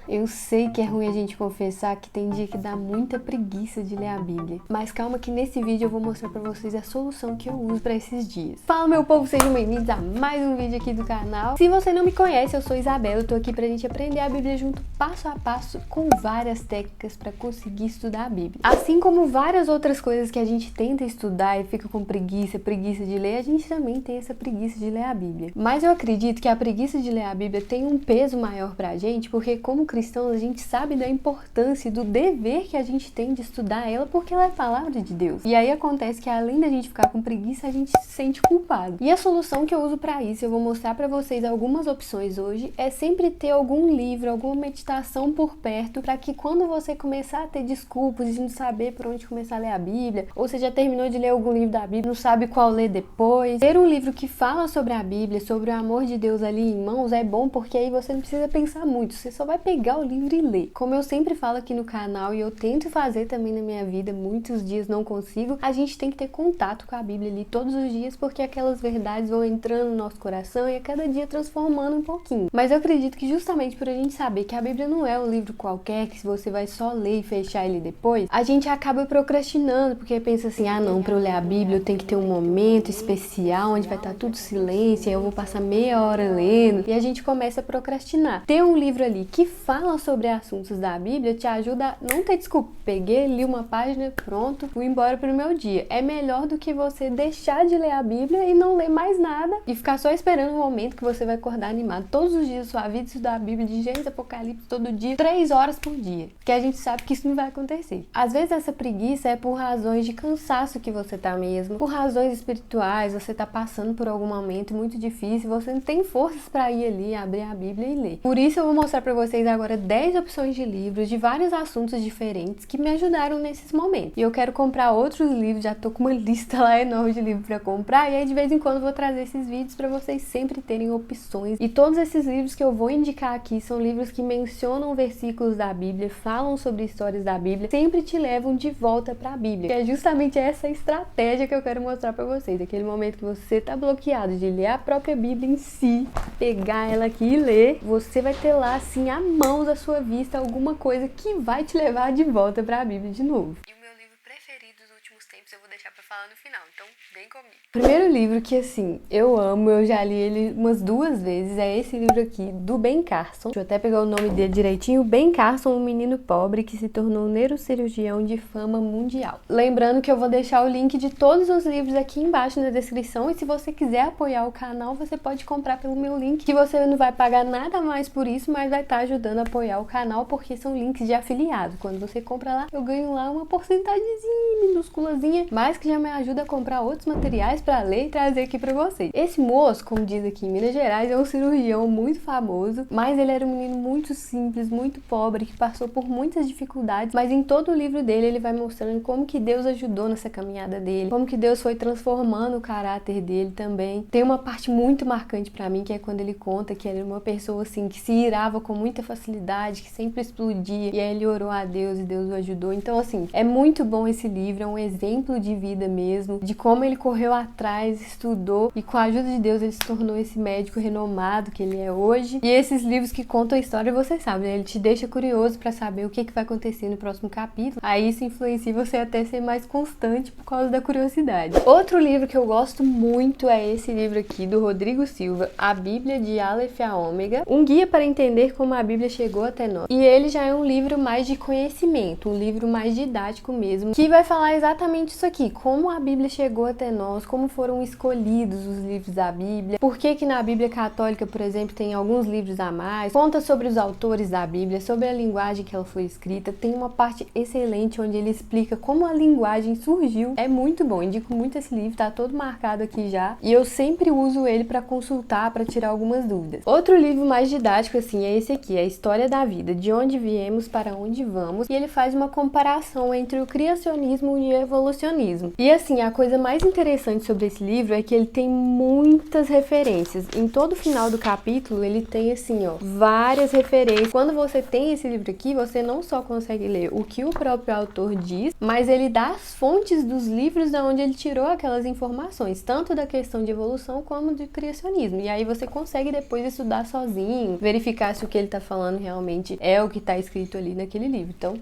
Eu sei que é ruim a gente confessar que tem dia que dá muita preguiça de ler a Bíblia. Mas calma que nesse vídeo eu vou mostrar pra vocês a solução que eu uso pra esses dias. Fala, meu povo, sejam bem-vindos a mais um vídeo aqui do canal. Se você não me conhece, eu sou Isabela, eu tô aqui pra gente aprender a Bíblia junto, passo a passo, com várias técnicas pra conseguir estudar a Bíblia. Assim como várias outras coisas que a gente tenta estudar e fica com preguiça de ler, a gente também tem essa preguiça de ler a Bíblia. Mas eu acredito que a preguiça de ler a Bíblia tem um peso maior pra gente, porque como cristãos a gente sabe da importância e do dever que a gente tem de estudar ela, porque ela é a palavra de Deus. E aí acontece que além da gente ficar com preguiça, a gente se sente culpado. E a solução que eu uso pra isso, eu vou mostrar pra vocês algumas opções hoje, é sempre ter algum livro, alguma meditação por perto, pra que quando você começar a ter desculpas de não saber por onde começar a ler a Bíblia, ou você já terminou de ler algum livro da Bíblia, não sabe qual ler depois, ter um livro que fala sobre a Bíblia, sobre o amor de Deus ali em mãos é bom, porque aí você não precisa pensar muito, você só vai pegar o livro e ler. Como eu sempre falo aqui no canal e eu tento fazer também na minha vida, muitos dias não consigo, a gente tem que ter contato com a Bíblia ali todos os dias, porque aquelas verdades vão entrando no nosso coração e a cada dia transformando um pouquinho. Mas eu acredito que justamente por a gente saber que a Bíblia não é um livro qualquer, que se você vai só ler e fechar ele depois, a gente acaba procrastinando, porque pensa assim, ah não, pra eu ler a Bíblia eu tenho que ter um momento especial, onde vai estar tudo silêncio, aí eu vou passar meia hora lendo, e a gente começa a procrastinar. Ter um livro ali que fala sobre assuntos da Bíblia te ajuda a não ter desculpa. Peguei, li uma página, pronto, fui embora pro meu dia. É melhor do que você deixar de ler a Bíblia e não ler mais nada e ficar só esperando o momento que você vai acordar animado todos os dias da sua vida, estudar a Bíblia de Gênesis, Apocalipse todo dia, 3 horas por dia. Que a gente sabe que isso não vai acontecer. Às vezes essa preguiça é por razões de cansaço que você tá mesmo, por razões espirituais, você tá passando por algum momento muito difícil, você não tem forças pra ir ali, abrir a Bíblia e ler. Por isso eu vou mostrar pra vocês agora 10 opções de livros de vários assuntos diferentes que me ajudaram nesses momentos. E eu quero comprar outros livros, já tô com uma lista lá enorme de livros pra comprar, e aí de vez em quando eu vou trazer esses vídeos pra vocês sempre terem opções. E todos esses livros que eu vou indicar aqui são livros que mencionam versículos da Bíblia, falam sobre histórias da Bíblia, sempre te levam de volta pra Bíblia. Que é justamente essa estratégia que eu quero mostrar pra vocês. Aquele momento que você tá bloqueado de ler a própria Bíblia em si, pegar ela aqui e ler, você vai ter lá assim à mão da sua vista alguma coisa que vai te levar de volta pra Bíblia de novo. E o meu livro preferido dos últimos tempos eu vou deixar pra falar no final, então vem comigo. Primeiro livro que assim, eu amo, eu já li ele umas 2 vezes, é esse livro aqui, do Ben Carson. Deixa eu até pegar o nome dele direitinho. Ben Carson, um menino pobre que se tornou neurocirurgião de fama mundial. Lembrando que eu vou deixar o link de todos os livros aqui embaixo na descrição, e se você quiser apoiar o canal, você pode comprar pelo meu link, que você não vai pagar nada mais por isso, mas vai estar ajudando a apoiar o canal, porque são links de afiliado. Quando você compra lá, eu ganho lá uma porcentagemzinha minúsculazinha, mas que já me ajuda a comprar outros materiais pra ler e trazer aqui pra vocês. Esse moço, como diz aqui em Minas Gerais, é um cirurgião muito famoso, mas ele era um menino muito simples, muito pobre, que passou por muitas dificuldades, mas em todo o livro dele ele vai mostrando como que Deus ajudou nessa caminhada dele, como que Deus foi transformando o caráter dele também. Tem uma parte muito marcante pra mim, que é quando ele conta que ele era uma pessoa assim, que se irava com muita facilidade, que sempre explodia, e aí ele orou a Deus e Deus o ajudou. Então assim, é muito bom esse livro, é um exemplo de vida mesmo, de como ele correu atrás, estudou, e com a ajuda de Deus ele se tornou esse médico renomado que ele é hoje. E esses livros que contam a história, vocês sabem, né? Ele te deixa curioso pra saber o que vai acontecer no próximo capítulo. Aí isso influencia você até ser mais constante por causa da curiosidade. Outro livro que eu gosto muito é esse livro aqui, do Rodrigo Silva, A Bíblia de Aleph a Ômega, um guia para entender como a Bíblia chegou até nós. E ele já é um livro mais de conhecimento, um livro mais didático mesmo, que vai falar exatamente isso aqui, como a Bíblia chegou até nós, como foram escolhidos os livros da Bíblia, por que na Bíblia católica, por exemplo, tem alguns livros a mais, conta sobre os autores da Bíblia, sobre a linguagem que ela foi escrita. Tem uma parte excelente onde ele explica como a linguagem surgiu. É muito bom, indico muito esse livro, tá todo marcado aqui já, e eu sempre uso ele para consultar, para tirar algumas dúvidas. Outro livro mais didático assim é esse aqui, A História da Vida, de onde viemos para onde vamos, e ele faz uma comparação entre o criacionismo e o evolucionismo. E assim, a coisa mais interessante sobre esse livro é que ele tem muitas referências. Em todo o final do capítulo, ele tem assim, ó, várias referências. Quando você tem esse livro aqui, você não só consegue ler o que o próprio autor diz, mas ele dá as fontes dos livros da onde ele tirou aquelas informações, tanto da questão de evolução como de criacionismo. E aí você consegue depois estudar sozinho, verificar se o que ele tá falando realmente é o que tá escrito ali naquele livro. Então,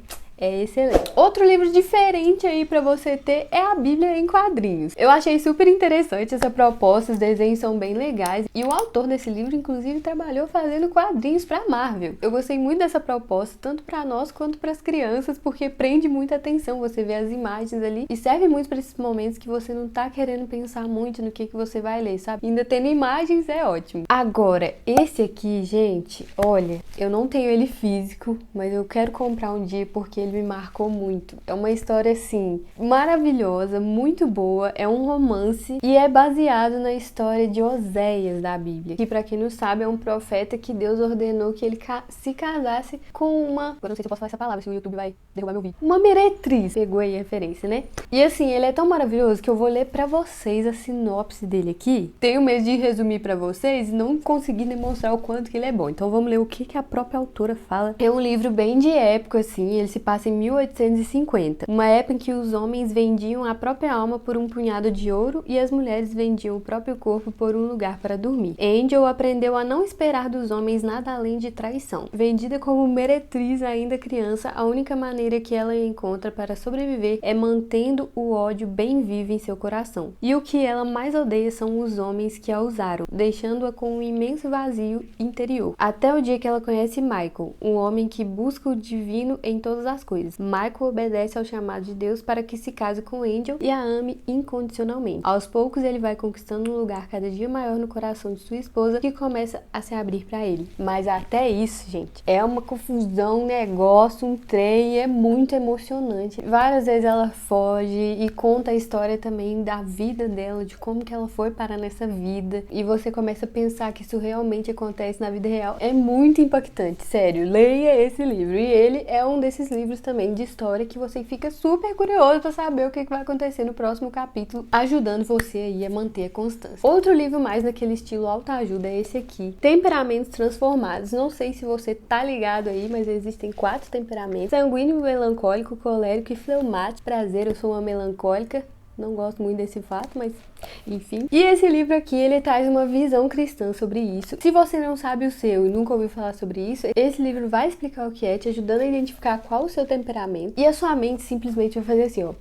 é excelente. Outro livro diferente aí pra você ter é a Bíblia em quadrinhos. Eu achei super interessante essa proposta, os desenhos são bem legais e o autor desse livro, inclusive, trabalhou fazendo quadrinhos pra Marvel. Eu gostei muito dessa proposta, tanto pra nós quanto pras crianças, porque prende muita atenção, você vê as imagens ali e serve muito pra esses momentos que você não tá querendo pensar muito no que você vai ler, sabe? Ainda tendo imagens é ótimo. Agora, esse aqui, gente, olha, eu não tenho ele físico, mas eu quero comprar um dia porque ele me marcou muito. É uma história, assim, maravilhosa, muito boa, é um romance e é baseado na história de Oséias da Bíblia, que pra quem não sabe é um profeta que Deus ordenou que ele se casasse com uma... Eu não sei se eu posso falar essa palavra, se o YouTube vai derrubar meu vídeo. Uma meretriz. Pegou aí a referência, né? E assim, ele é tão maravilhoso que eu vou ler pra vocês a sinopse dele aqui. Tenho medo de resumir pra vocês e não conseguir demonstrar o quanto que ele é bom. Então vamos ler o que a própria autora fala. É um livro bem de época, assim, ele se passa em 1850, uma época em que os homens vendiam a própria alma por um punhado de ouro e as mulheres vendiam o próprio corpo por um lugar para dormir. Angel aprendeu a não esperar dos homens nada além de traição. Vendida como meretriz ainda criança, a única maneira que ela encontra para sobreviver é mantendo o ódio bem vivo em seu coração. E o que ela mais odeia são os homens que a usaram, deixando-a com um imenso vazio interior. Até o dia que ela conhece Michael, um homem que busca o divino em todas as coisas. Michael obedece ao chamado de Deus para que se case com Angel e a ame incondicionalmente. Aos poucos ele vai conquistando um lugar cada dia maior no coração de sua esposa, que começa a se abrir para ele. Mas até isso, gente, é uma confusão, um negócio, um trem, é muito emocionante. Várias vezes ela foge e conta a história também da vida dela, de como que ela foi parar nessa vida, e você começa a pensar que isso realmente acontece na vida real. É muito impactante, sério, leia esse livro. E ele é um desses livros também de história que você fica super curioso para saber o que vai acontecer no próximo capítulo, ajudando você aí a manter a constância. Outro livro mais naquele estilo autoajuda é esse aqui, Temperamentos Transformados. Não sei se você tá ligado aí, mas existem 4 temperamentos: sanguíneo, melancólico, colérico e fleumático. Prazer, eu sou uma melancólica. Não gosto muito desse fato, mas enfim. E esse livro aqui, ele traz uma visão cristã sobre isso. Se você não sabe o seu e nunca ouviu falar sobre isso, esse livro vai explicar o que é, te ajudando a identificar qual o seu temperamento. E a sua mente simplesmente vai fazer assim, ó,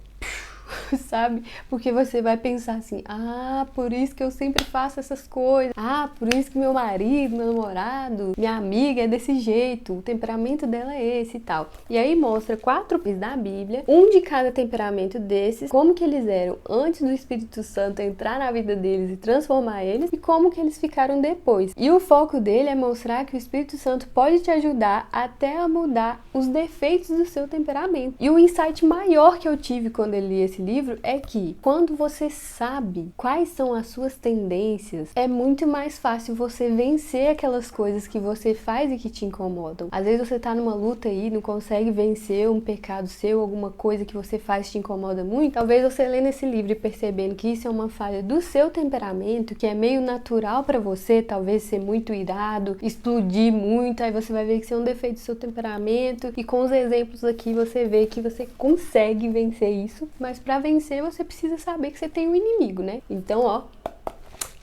sabe? Porque você vai pensar assim, ah, por isso que eu sempre faço essas coisas, ah, por isso que meu marido, meu namorado, minha amiga é desse jeito, o temperamento dela é esse e tal. E aí mostra 4 da Bíblia, um de cada temperamento desses, como que eles eram antes do Espírito Santo entrar na vida deles e transformar eles, e como que eles ficaram depois. E o foco dele é mostrar que o Espírito Santo pode te ajudar até a mudar os defeitos do seu temperamento. E o insight maior que eu tive quando eu li esse livro é que quando você sabe quais são as suas tendências, é muito mais fácil você vencer aquelas coisas que você faz e que te incomodam. Às vezes você tá numa luta aí, não consegue vencer um pecado seu, alguma coisa que você faz e te incomoda muito. Talvez você lendo esse livro e percebendo que isso é uma falha do seu temperamento, que é meio natural pra você, talvez ser muito irado, explodir muito, aí você vai ver que isso é um defeito do seu temperamento, e com os exemplos aqui você vê que você consegue vencer isso, mas pra vencer você precisa saber que você tem um inimigo, né? Então, ó,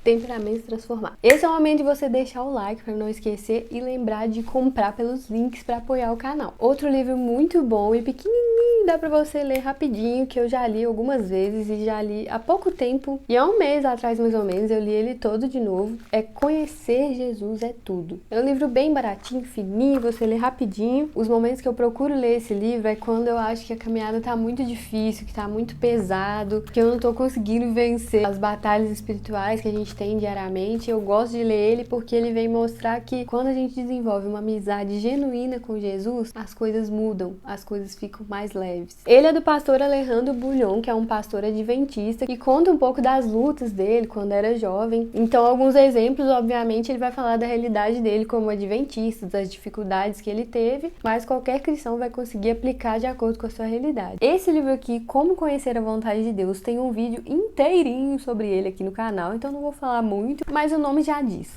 temperamentos transformados. Esse é o momento de você deixar o like para não esquecer e lembrar de comprar pelos links para apoiar o canal. Outro livro muito bom e pequenininho, dá para você ler rapidinho, que eu já li algumas vezes e já li há pouco tempo, e há um mês atrás mais ou menos eu li ele todo de novo, é Conhecer Jesus é Tudo. É um livro bem baratinho, fininho, você lê rapidinho. Os momentos que eu procuro ler esse livro é quando eu acho que a caminhada tá muito difícil, que tá muito pesado, que eu não tô conseguindo vencer as batalhas espirituais que a gente tem diariamente. Eu gosto de ler ele porque ele vem mostrar que quando a gente desenvolve uma amizade genuína com Jesus, as coisas mudam, as coisas ficam mais leves. leves. Ele é do pastor Alejandro Bulhon, que é um pastor adventista, e conta um pouco das lutas dele quando era jovem. Então, alguns exemplos, obviamente, ele vai falar da realidade dele como adventista, das dificuldades que ele teve, mas qualquer cristão vai conseguir aplicar de acordo com a sua realidade. Esse livro aqui, Como Conhecer a Vontade de Deus, tem um vídeo inteirinho sobre ele aqui no canal, então não vou falar muito, mas o nome já diz.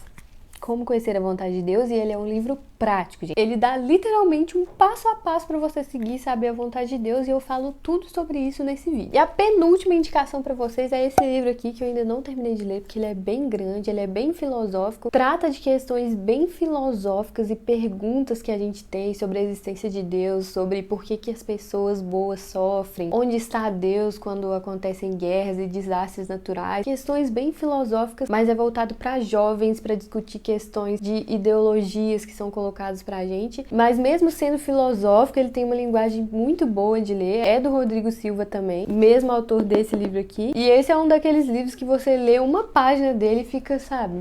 Como Conhecer a Vontade de Deus, e ele é um livro prático, gente. Ele dá literalmente um passo a passo para você seguir e saber a vontade de Deus, e eu falo tudo sobre isso nesse vídeo. E a penúltima indicação para vocês é esse livro aqui, que eu ainda não terminei de ler, porque ele é bem grande, ele é bem filosófico, trata de questões bem filosóficas e perguntas que a gente tem sobre a existência de Deus, sobre por que as pessoas boas sofrem, onde está Deus quando acontecem guerras e desastres naturais, questões bem filosóficas, mas é voltado para jovens, para discutir questões de ideologias que são colocadas pra gente, mas mesmo sendo filosófico, ele tem uma linguagem muito boa de ler. É do Rodrigo Silva também, mesmo autor desse livro aqui, e esse é um daqueles livros que você lê uma página dele e fica, sabe,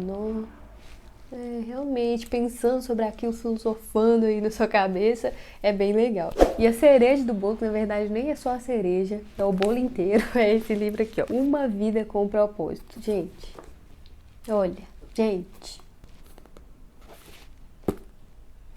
realmente pensando sobre aquilo, filosofando aí na sua cabeça, é bem legal. E a cereja do bolo, na verdade, nem é só a cereja, é o bolo inteiro, é esse livro aqui, ó, Uma Vida com Propósito. Gente, olha, gente,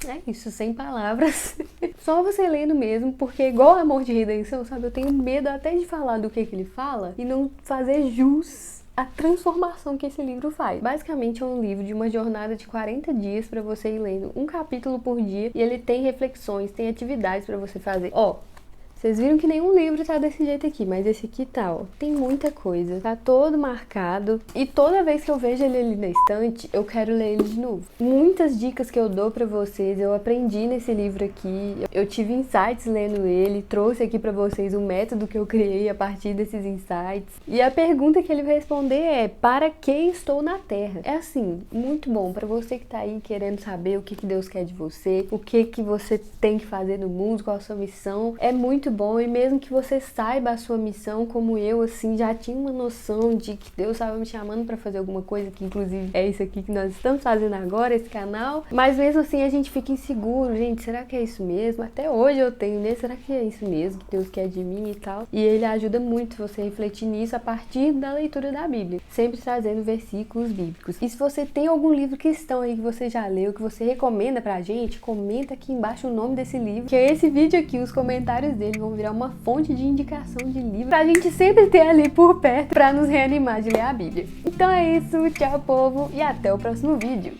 é isso, sem palavras. Só você lendo mesmo, porque igual Amor de Redenção, sabe? Eu tenho medo até de falar do que ele fala e não fazer jus a transformação que esse livro faz. Basicamente é um livro de uma jornada de 40 dias para você ir lendo um capítulo por dia, e ele tem reflexões, tem atividades para você fazer. Ó, vocês viram que nenhum livro tá desse jeito aqui, mas esse aqui tá, ó. Tem muita coisa, tá todo marcado. E toda vez que eu vejo ele ali na estante, eu quero ler ele de novo. Muitas dicas que eu dou pra vocês, eu aprendi nesse livro aqui. Eu tive insights lendo ele, trouxe aqui pra vocês o método que eu criei a partir desses insights. E a pergunta que ele vai responder é: para que estou na Terra? É assim, muito bom pra você que tá aí querendo saber o que Deus quer de você, o que você tem que fazer no mundo, qual a sua missão. É muito bom, e mesmo que você saiba a sua missão, como eu, assim, já tinha uma noção de que Deus estava me chamando para fazer alguma coisa, que inclusive é isso aqui que nós estamos fazendo agora, esse canal, mas mesmo assim a gente fica inseguro, gente, será que é isso mesmo? Até hoje eu tenho, né? Será que é isso mesmo que Deus quer de mim e tal? E ele ajuda muito você a refletir nisso a partir da leitura da Bíblia, sempre trazendo versículos bíblicos. E se você tem algum livro cristão aí que você já leu, que você recomenda pra gente, comenta aqui embaixo o nome desse livro, que é esse vídeo aqui, os comentários dele vão virar uma fonte de indicação de livro pra gente sempre ter ali por perto pra nos reanimar de ler a Bíblia. Então é isso, tchau povo, e até o próximo vídeo.